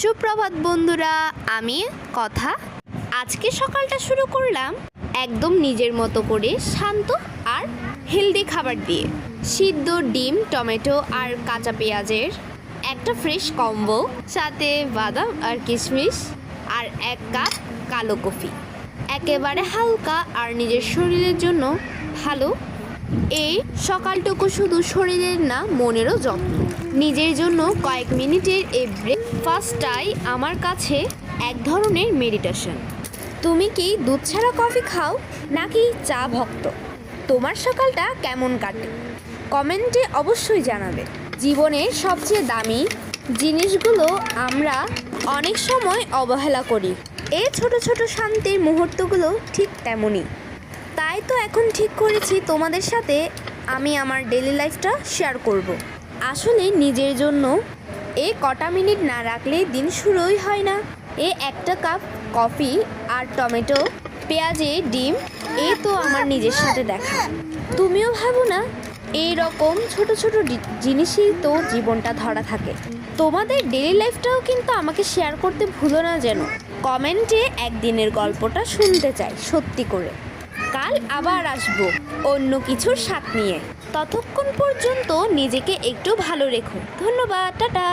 সুপ্রভাত বন্ধুরা, আমি কথা। আজকে সকালটা শুরু করলাম একদম নিজের মতো করে, শান্ত আর হেলদি খাবার দিয়ে। সিদ্ধ ডিম, টমেটো আর কাঁচা পেঁয়াজের একটা ফ্রেশ কম্বো, সাথে বাদাম আর কিশমিশ আর 1 কাপ কালো কফি। একেবারে হালকা আর নিজের শরীরের জন্য ভালো। এই সকালটুকু শুধু শরীরের না, মনেরও যত্ন। নিজের জন্য কয়েক মিনিটের এই ব্রেকফাস্টটাই আমার কাছে এক ধরনের মেডিটেশন। তুমি কি দুধ ছাড়া কফি খাও নাকি চা ভক্ত? তোমার সকালটা কেমন কাটে কমেন্টে অবশ্যই জানাবে। জীবনের সবচেয়ে দামি জিনিসগুলো আমরা অনেক সময় অবহেলা করি। এই ছোট ছোট শান্তির মুহূর্তগুলো ঠিক তেমনই। তাই তো এখন ঠিক করেছি তোমাদের সাথে আমি আমার ডেইলি লাইফটা শেয়ার করব। আসলে নিজের জন্য কটা মিনিট না রাখলে দিন শুরুই হয় না। 1 কাপ কফি আর টমেটো পেঁয়াজে ডিম, তো আমার নিজের সাথে দেখা। তুমিও ভাবো না, এই রকম ছোট ছোট জিনিসই তো জীবনটা ধরা থাকে। তোমাদের ডেইলি লাইফটাও কিন্তু আমাকে শেয়ার করতে ভুলো না যেন। কমেন্টে একদিনের গল্পটা শুনতে চাই সত্যি করে। কাল আবার আসবো অন্য কিছুর স্বাদ নিয়ে। ততক্ষণ পর্যন্ত নিজেকে একটু ভালো রেখো। ধন্যবাদ, টাটা।